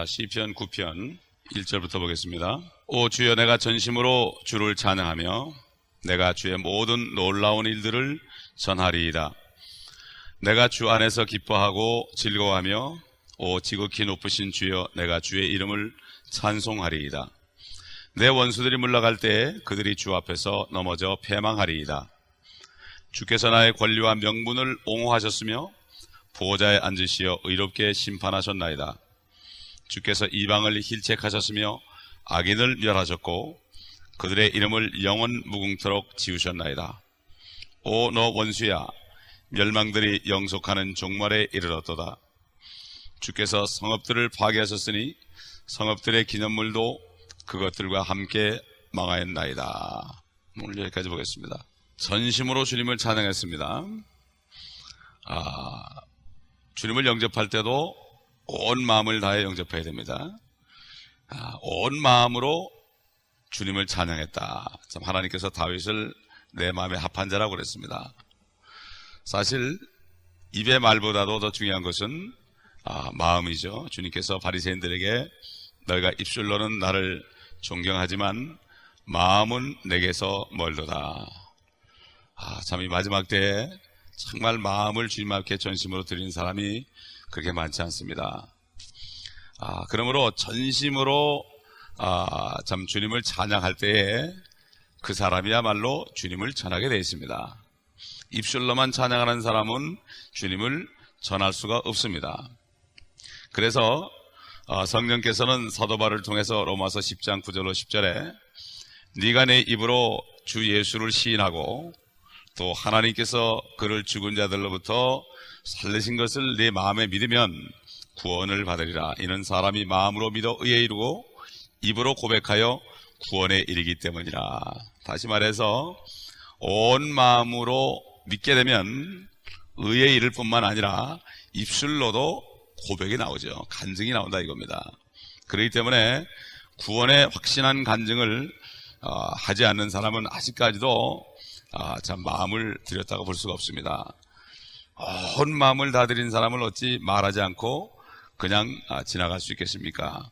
시편 9편 1절부터 보겠습니다. 오 주여, 내가 전심으로 주를 찬양하며 내가 주의 모든 놀라운 일들을 전하리이다. 내가 주 안에서 기뻐하고 즐거워하며 오 지극히 높으신 주여, 내가 주의 이름을 찬송하리이다. 내 원수들이 물러갈 때에 그들이 주 앞에서 넘어져 패망하리이다. 주께서 나의 권리와 명분을 옹호하셨으며 보호자에 앉으시어 의롭게 심판하셨나이다. 주께서 이방을 힐책하셨으며 악인을 멸하셨고 그들의 이름을 영원 무궁토록 지우셨나이다. 오 너 원수야, 멸망들이 영속하는 종말에 이르렀도다. 주께서 성읍들을 파괴하셨으니 성읍들의 기념물도 그것들과 함께 망하였나이다. 오늘 여기까지 보겠습니다. 전심으로 주님을 찬양했습니다. 주님을 영접할 때도 온 마음을 다해 영접해야 됩니다. 온 마음으로 주님을 찬양했다. 참 하나님께서 다윗을 내 마음에 합한 자라고 그랬습니다. 사실 입의 말보다도 더 중요한 것은 마음이죠. 주님께서 바리새인들에게 너희가 입술로는 나를 존경하지만 마음은 내게서 멀도다. 참 이 마지막 때에 정말 마음을 주님 앞에 전심으로 드리는 사람이 그렇게 많지 않습니다. 그러므로 전심으로 참 주님을 찬양할 때에 그 사람이야말로 주님을 전하게 되어 있습니다. 입술로만 찬양하는 사람은 주님을 전할 수가 없습니다. 그래서 성령께서는 사도 바울을 통해서 로마서 10장 9절로 10절에 네가 내 입으로 주 예수를 시인하고 또 하나님께서 그를 죽은 자들로부터 살리신 것을 네 마음에 믿으면 구원을 받으리라. 이는 사람이 마음으로 믿어 의에 이르고 입으로 고백하여 구원에 이르기 때문이라. 다시 말해서 온 마음으로 믿게 되면 의에 이를 뿐만 아니라 입술로도 고백이 나오죠. 간증이 나온다 이겁니다. 그렇기 때문에 구원에 확신한 간증을 하지 않는 사람은 아직까지도 참 마음을 드렸다고 볼 수가 없습니다. 온 마음을 다 드린 사람을 어찌 말하지 않고 그냥 지나갈 수 있겠습니까?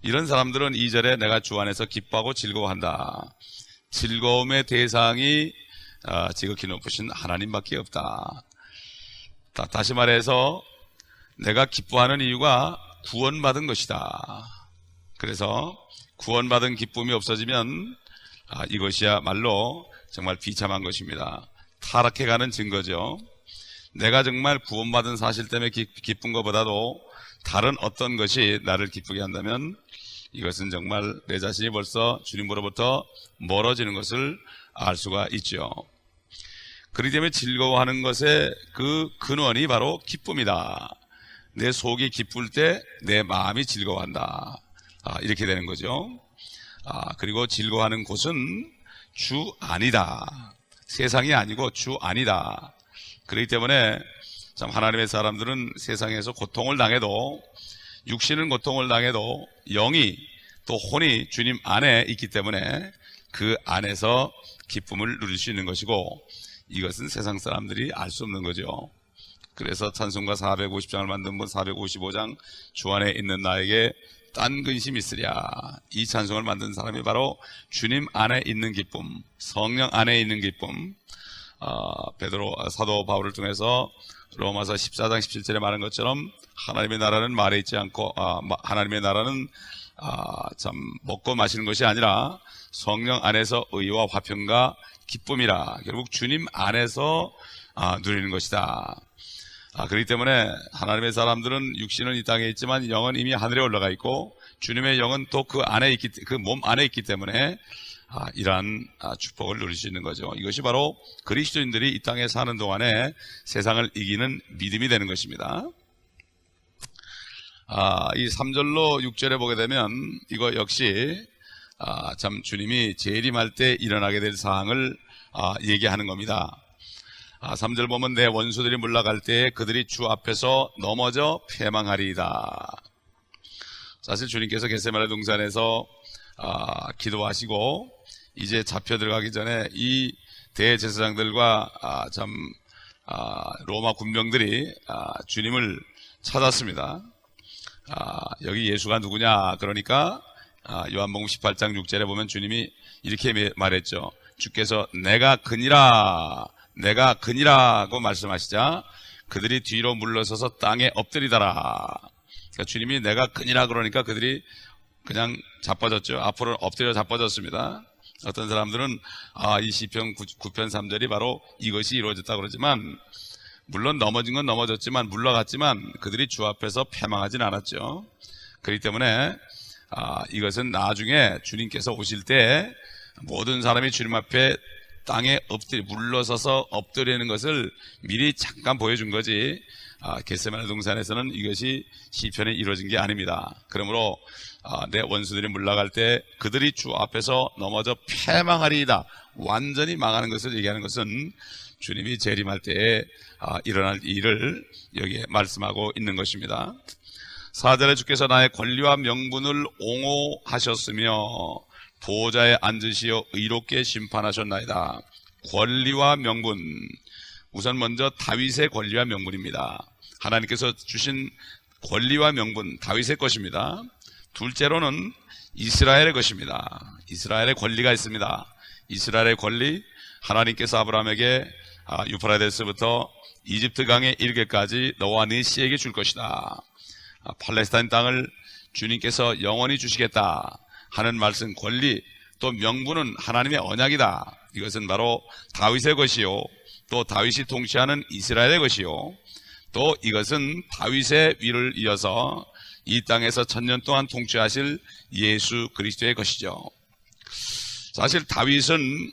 이런 사람들은 2절에 내가 주 안에서 기뻐하고 즐거워한다. 즐거움의 대상이 지극히 높으신 하나님밖에 없다. 다시 말해서 내가 기뻐하는 이유가 구원받은 것이다. 그래서 구원받은 기쁨이 없어지면 이것이야말로 정말 비참한 것입니다. 타락해가는 증거죠. 내가 정말 구원받은 사실 때문에 기쁜 것보다도 다른 어떤 것이 나를 기쁘게 한다면 이것은 정말 내 자신이 벌써 주님으로부터 멀어지는 것을 알 수가 있죠. 그렇기 때문에 즐거워하는 것의 그 근원이 바로 기쁨이다. 내 속이 기쁠 때 내 마음이 즐거워한다. 이렇게 되는 거죠. 그리고 즐거워하는 곳은 주 안이다. 세상이 아니고 주 안이다. 그렇기 때문에 참 하나님의 사람들은 세상에서 고통을 당해도, 육신은 고통을 당해도 영이 또 혼이 주님 안에 있기 때문에 그 안에서 기쁨을 누릴 수 있는 것이고, 이것은 세상 사람들이 알 수 없는 거죠. 그래서 찬송가 450장을 만든 분 455장 주 안에 있는 나에게 딴 근심이 있으랴. 이 찬송을 만든 사람이 바로 주님 안에 있는 기쁨, 성령 안에 있는 기쁨. 사도 바울을 통해서 로마서 14장 17절에 말한 것처럼 하나님의 나라는 말에 있지 않고 하나님의 나라는 참 먹고 마시는 것이 아니라 성령 안에서 의와 화평과 기쁨이라. 결국 주님 안에서 누리는 것이다. 그렇기 때문에 하나님의 사람들은 육신은 이 땅에 있지만 영은 이미 하늘에 올라가 있고 주님의 영은 또 그 안에 있기, 그 몸 안에 있기 때문에 이러한 축복을 누릴 수 있는 거죠. 이것이 바로 그리스도인들이 이 땅에 사는 동안에 세상을 이기는 믿음이 되는 것입니다. 이 3절로 6절에 보게 되면 이거 역시 참 주님이 재림할 때 일어나게 될 사항을 얘기하는 겁니다. 3절 보면 내 원수들이 물러갈 때에 그들이 주 앞에서 넘어져 패망하리이다. 사실 주님께서 겟세마네 동산에서 기도하시고 이제 잡혀 들어가기 전에 이 대제사장들과 로마 군병들이 주님을 찾았습니다. 여기 예수가 누구냐? 그러니까 요한복음 18장 6절에 보면 주님이 이렇게 말했죠. 주께서 내가 그니라고 말씀하시자 그들이 뒤로 물러서서 땅에 엎드리더라. 그러니까 주님이 내가 그니라 그러니까 그들이 그냥 자빠졌죠. 앞으로 엎드려 자빠졌습니다. 어떤 사람들은 이 시편 9편 3절이 바로 이것이 이루어졌다 그러지만, 물론 넘어진 건 넘어졌지만 물러갔지만 그들이 주 앞에서 패망하진 않았죠. 그렇기 때문에 이것은 나중에 주님께서 오실 때 모든 사람이 주님 앞에 땅에 물러서서 엎드리는 것을 미리 잠깐 보여준 거지, 겟세마네 동산에서는 이것이 시편에 이루어진 게 아닙니다. 그러므로 내 원수들이 물러갈 때 그들이 주 앞에서 넘어져 패망하리이다, 완전히 망하는 것을 얘기하는 것은 주님이 재림할 때에 일어날 일을 여기에 말씀하고 있는 것입니다. 4절에 주께서 나의 권리와 명분을 옹호하셨으며 보호자에 앉으시어 의롭게 심판하셨나이다. 권리와 명분, 우선 먼저 다윗의 권리와 명분입니다. 하나님께서 주신 권리와 명분, 다윗의 것입니다. 둘째로는 이스라엘의 것입니다. 이스라엘의 권리가 있습니다. 이스라엘의 권리, 하나님께서 아브라함에게 유프라데스부터 이집트 강에 이르기까지 너와 네 씨에게 줄 것이다, 팔레스타인 땅을 주님께서 영원히 주시겠다 하는 말씀, 권리, 또 명분은 하나님의 언약이다. 이것은 바로 다윗의 것이요, 또 다윗이 통치하는 이스라엘의 것이요, 또 이것은 다윗의 위를 이어서 이 땅에서 1000년 동안 통치하실 예수 그리스도의 것이죠. 사실 다윗은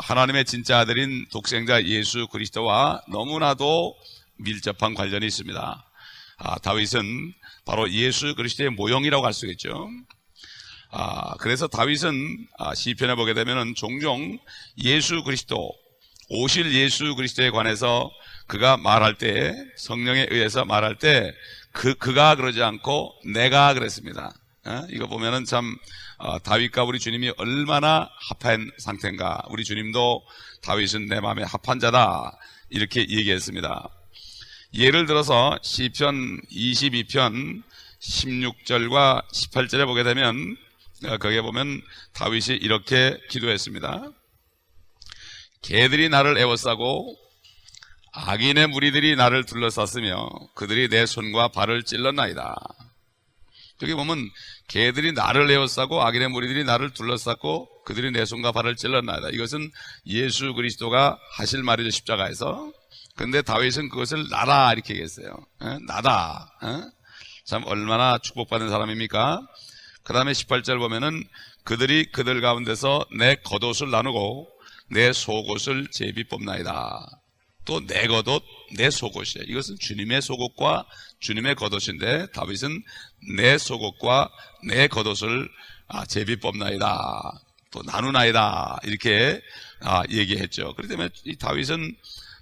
하나님의 진짜 아들인 독생자 예수 그리스도와 너무나도 밀접한 관련이 있습니다. 다윗은 바로 예수 그리스도의 모형이라고 할 수 있죠. 그래서 다윗은 시편에 보게 되면 종종 예수 그리스도, 오실 예수 그리스도에 관해서 그가 말할 때, 성령에 의해서 말할 때 그가 그러지 않고 내가 그랬습니다. 이거 보면은 참 다윗과 우리 주님이 얼마나 합한 상태인가. 우리 주님도 다윗은 내 마음에 합한 자다, 이렇게 얘기했습니다. 예를 들어서 시편 22편 16절과 18절에 보게 되면 거기에 보면 다윗이 이렇게 기도했습니다. 개들이 나를 에워싸고 악인의 무리들이 나를 둘러쌌으며 그들이 내 손과 발을 찔렀나이다. 여기 보면 개들이 나를 에워싸고 악인의 무리들이 나를 둘러쌌고 그들이 내 손과 발을 찔렀나이다. 이것은 예수 그리스도가 하실 말이죠, 십자가에서. 그런데 다윗은 그것을 나다 이렇게 얘기했어요. 나다. 참 얼마나 축복받은 사람입니까? 그 다음에 18절 보면은 그들이 그들 가운데서 내 겉옷을 나누고 내 속옷을 제비 뽑나이다. 또 내 겉옷, 내 속옷이에요. 이것은 주님의 속옷과 주님의 겉옷인데 다윗은 내 속옷과 내 겉옷을 제비 뽑나이다, 또 나누나이다, 이렇게 얘기했죠. 그렇기 때문에 이 다윗은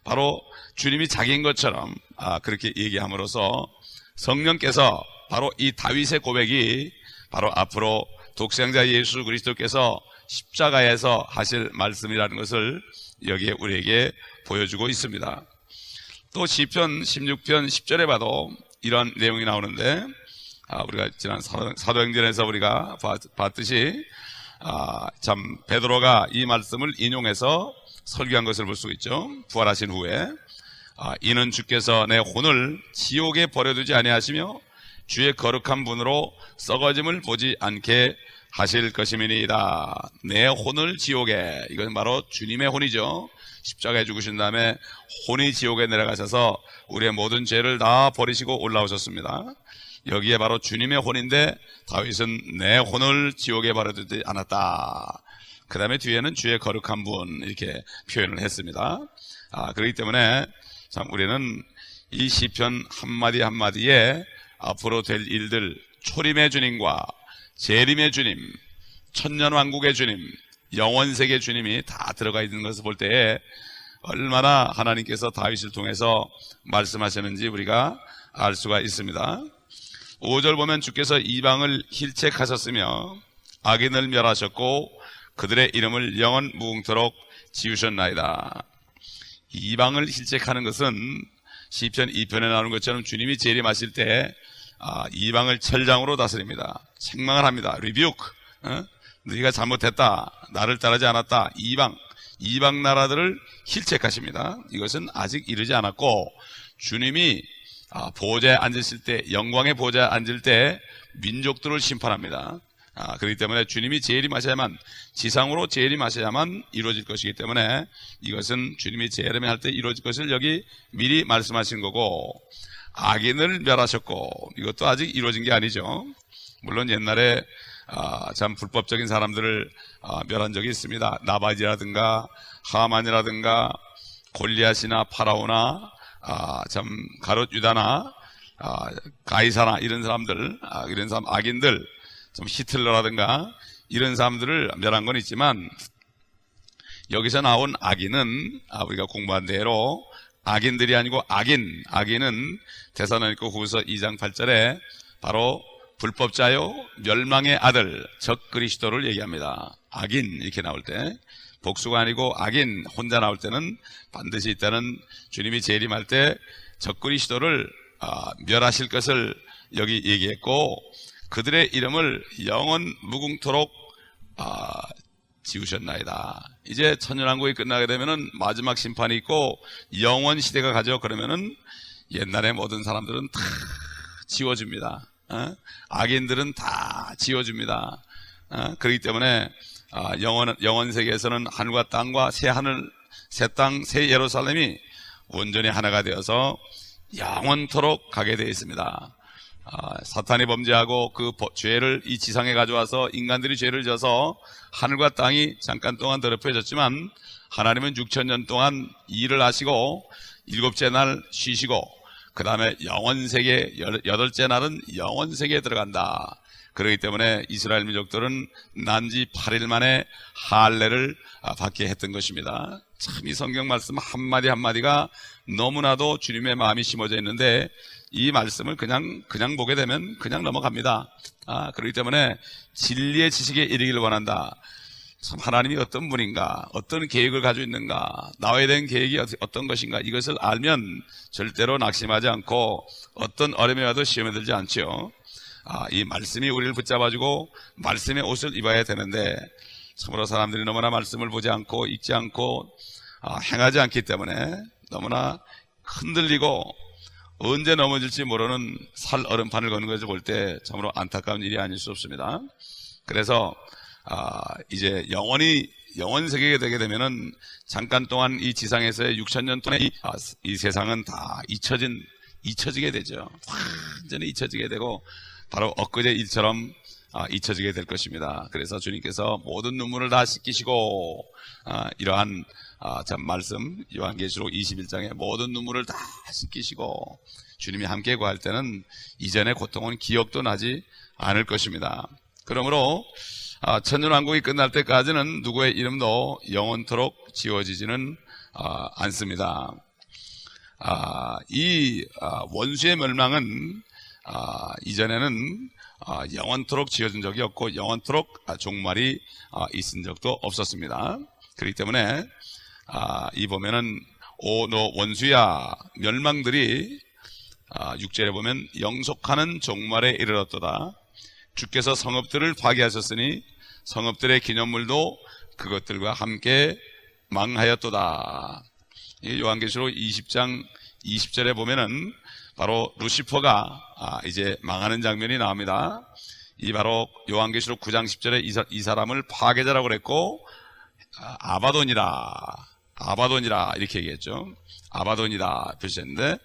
바로 주님이 자기인 것처럼 그렇게 얘기함으로써 성령께서 바로 이 다윗의 고백이 바로 앞으로 독생자 예수 그리스도께서 십자가에서 하실 말씀이라는 것을 여기에 우리에게 보여주고 있습니다. 또 시편 16편 10절에 봐도 이런 내용이 나오는데, 우리가 지난 사도행전에서 우리가 봤듯이 참 베드로가 이 말씀을 인용해서 설교한 것을 볼 수 있죠. 부활하신 후에 이는 주께서 내 혼을 지옥에 버려두지 아니하시며 주의 거룩한 분으로 썩어짐을 보지 않게 하실 것임이니이다. 내 혼을 지옥에, 이건 바로 주님의 혼이죠. 십자가에 죽으신 다음에 혼이 지옥에 내려가셔서 우리의 모든 죄를 다 버리시고 올라오셨습니다. 여기에 바로 주님의 혼인데 다윗은 내 혼을 지옥에 버려두지 않았다. 그 다음에 뒤에는 주의 거룩한 분, 이렇게 표현을 했습니다. 그렇기 때문에 참 우리는 이 시편 한마디 한마디에 앞으로 될 일들, 초림의 주님과 재림의 주님, 천년왕국의 주님, 영원세계 주님이 다 들어가 있는 것을 볼 때에 얼마나 하나님께서 다윗을 통해서 말씀하시는지 우리가 알 수가 있습니다. 5절 보면 주께서 이방을 힐책하셨으며 악인을 멸하셨고 그들의 이름을 영원 무궁토록 지우셨나이다. 이방을 힐책하는 것은 시편 2편에 나오는 것처럼 주님이 재림하실 때 이방을 철장으로 다스립니다. 책망을 합니다. 리뷰크. 너희가 잘못했다. 나를 따르지 않았다. 이방 나라들을 힐책하십니다. 이것은 아직 이르지 않았고, 주님이 보좌에 앉으실 때, 영광의 보좌에 앉을 때 민족들을 심판합니다. 그렇기 때문에 주님이 재림하셔야만, 지상으로 재림하셔야만 이루어질 것이기 때문에 이것은 주님이 재림할 때 이루어질 것을 여기 미리 말씀하신 거고, 악인을 멸하셨고, 이것도 아직 이루어진 게 아니죠. 물론 옛날에 참 불법적인 사람들을 멸한 적이 있습니다. 나바지라든가 하만이라든가 골리앗이나 파라오나 참 가롯 유다나 가이사나 이런 사람들, 이런 사람 악인들, 좀 히틀러라든가 이런 사람들을 멸한 건 있지만, 여기서 나온 악인은 우리가 공부한 대로 악인들이 아니고 악인은 데살로니가 후서 2장 8절에 바로 불법자요 멸망의 아들 적 그리스도를 얘기합니다. 악인 이렇게 나올 때, 복수가 아니고 악인 혼자 나올 때는 반드시 일단은 주님이 재림할 때 적 그리스도를 멸하실 것을 여기 얘기했고, 그들의 이름을 영원 무궁토록 지우셨나이다. 이제 천년왕국이 끝나게 되면은 마지막 심판이 있고 영원 시대가 가죠. 그러면은 옛날에 모든 사람들은 다 지워집니다. 악인들은 다 지워집니다. 그렇기 때문에 영원 세계에서는 하늘과 땅과 새 하늘, 새 땅, 새 예루살렘이 온전히 하나가 되어서 영원토록 가게 되어 있습니다. 사탄이 범죄하고 그 죄를 이 지상에 가져와서 인간들이 죄를 져서 하늘과 땅이 잠깐 동안 더럽혀졌지만, 하나님은 6,000년 동안 일을 하시고 일곱째 날 쉬시고 그 다음에 영원세계, 여덟째 날은 영원세계에 들어간다. 그렇기 때문에 이스라엘 민족들은 난지 8일 만에 할례를 받게 했던 것입니다. 참 이 성경 말씀 한마디 한마디가 너무나도 주님의 마음이 심어져 있는데, 이 말씀을 그냥 보게 되면 그냥 넘어갑니다. 그렇기 때문에 진리의 지식에 이르기를 원한다. 참 하나님이 어떤 분인가, 어떤 계획을 가지고 있는가, 나와야 되는 계획이 어떤 것인가, 이것을 알면 절대로 낙심하지 않고 어떤 어려움에 와도 시험에 들지 않죠. 이 말씀이 우리를 붙잡아주고 말씀의 옷을 입어야 되는데, 참으로 사람들이 너무나 말씀을 보지 않고 읽지 않고 행하지 않기 때문에 너무나 흔들리고 언제 넘어질지 모르는 살 얼음판을 걷는 것을 볼 때 참으로 안타까운 일이 아닐 수 없습니다. 그래서 이제 영원 세계가 되게 되면은 잠깐 동안 이 지상에서의 6,000년 동안의 이 세상은 다 잊혀지게 되죠. 완전히 잊혀지게 되고 바로 엊그제 일처럼 잊혀지게 될 것입니다. 그래서 주님께서 모든 눈물을 다 씻기시고 이러한 참 말씀 요한계시록 21장에 모든 눈물을 다 씻기시고 주님이 함께 구할 때는 이전의 고통은 기억도 나지 않을 것입니다. 그러므로 천년왕국이 끝날 때까지는 누구의 이름도 영원토록 지워지지는 않습니다. 이 원수의 멸망은 이전에는 영원토록 지어진 적이 없고 영원토록 종말이 있은 적도 없었습니다. 그렇기 때문에 이 보면은 오 너 원수야, 멸망들이 6절에 보면 영속하는 종말에 이르렀도다. 주께서 성읍들을 파괴하셨으니 성읍들의 기념물도 그것들과 함께 망하였도다. 요한계시록 20장 20절에 보면은 바로 루시퍼가 이제 망하는 장면이 나옵니다. 이 바로 요한계시록 9장 10절에 이 사람을 파괴자라고 그랬고 아바돈이라 이렇게 얘기했죠. 아바돈이다 표시했는데,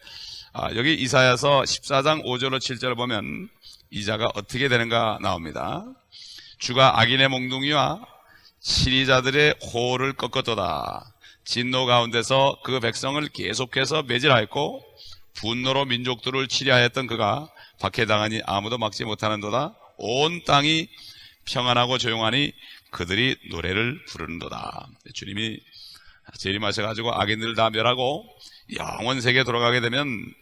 여기 이사야서 14장 5절로 7절을 보면 이 자가 어떻게 되는가 나옵니다. 주가 악인의 몽둥이와 치리자들의 호를 꺾었도다. 진노 가운데서 그 백성을 계속해서 매질하였고 분노로 민족들을 치리하였던 그가 박해당하니 아무도 막지 못하는도다. 온 땅이 평안하고 조용하니 그들이 노래를 부르는도다. 주님이 재림하셔가지고 악인들을 다 멸하고 영원 세계에 돌아가게 되면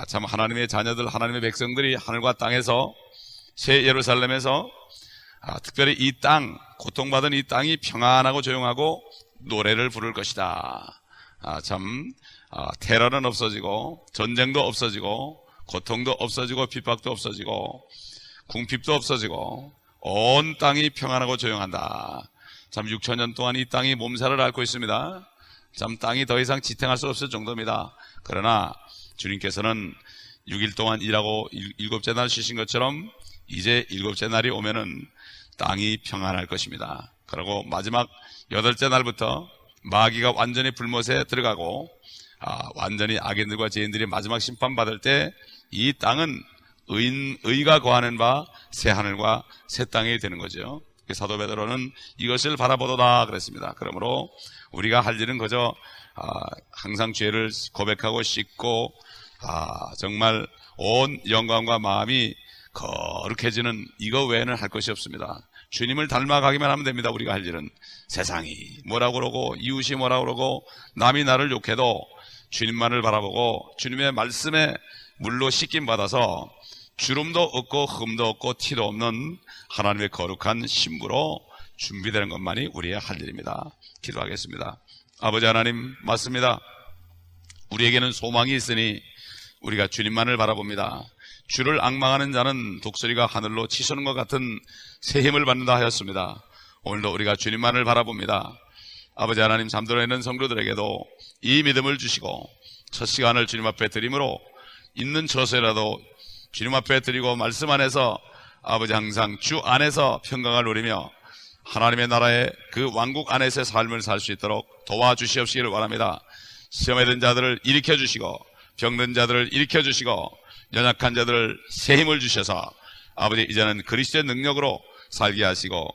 참 하나님의 자녀들, 하나님의 백성들이 하늘과 땅에서, 새 예루살렘에서 특별히 이 땅, 고통받은 이 땅이 평안하고 조용하고 노래를 부를 것이다. 참 테러는 없어지고 전쟁도 없어지고 고통도 없어지고 핍박도 없어지고 궁핍도 없어지고 온 땅이 평안하고 조용한다. 참 6천년 동안 이 땅이 몸살을 앓고 있습니다. 참 땅이 더 이상 지탱할 수 없을 정도입니다. 그러나 주님께서는 6일 동안 일하고 일곱째 날 쉬신 것처럼 이제 일곱째 날이 오면은 땅이 평안할 것입니다. 그리고 마지막 8째 날부터 마귀가 완전히 불못에 들어가고 완전히 악인들과 죄인들이 마지막 심판받을 때 이 땅은 의가 거하는 바 새 하늘과 새 땅이 되는 거죠. 사도 베드로는 이것을 바라보도다 그랬습니다. 그러므로 우리가 할 일은 그저 항상 죄를 고백하고 씻고 정말 온 영광과 마음이 거룩해지는 이거 외에는 할 것이 없습니다. 주님을 닮아가기만 하면 됩니다. 우리가 할 일은 세상이 뭐라고 그러고 이웃이 뭐라고 그러고 남이 나를 욕해도 주님만을 바라보고 주님의 말씀에 물로 씻김 받아서 주름도 없고 흠도 없고 티도 없는 하나님의 거룩한 신부로 준비되는 것만이 우리의 할 일입니다. 기도하겠습니다. 아버지 하나님, 맞습니다. 우리에게는 소망이 있으니 우리가 주님만을 바라봅니다. 주를 앙망하는 자는 독수리가 하늘로 치솟는 것 같은 새 힘을 받는다 하였습니다. 오늘도 우리가 주님만을 바라봅니다. 아버지 하나님, 잠들어 있는 성도들에게도 이 믿음을 주시고 첫 시간을 주님 앞에 드림으로 있는 처소라도 주님 앞에 드리고 말씀 안에서 아버지 항상 주 안에서 평강을 누리며 하나님의 나라의 그 왕국 안에서의 삶을 살 수 있도록 도와주시옵시기를 바랍니다. 시험에 든 자들을 일으켜 주시고 병든 자들을 일으켜 주시고 연약한 자들을 새 힘을 주셔서 아버지 이제는 그리스도의 능력으로 살게 하시고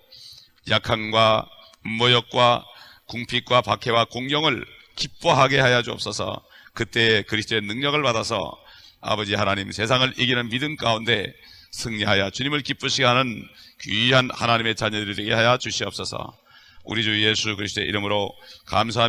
약함과 모욕과 궁핍과 박해와 공경을 기뻐하게 하여 주옵소서. 그때 그리스도의 능력을 받아서 아버지 하나님 세상을 이기는 믿음 가운데 승리하여 주님을 기쁘시게 하는 귀한 하나님의 자녀들이 되게 하여 주시옵소서. 우리 주 예수 그리스도의 이름으로 감사합니다.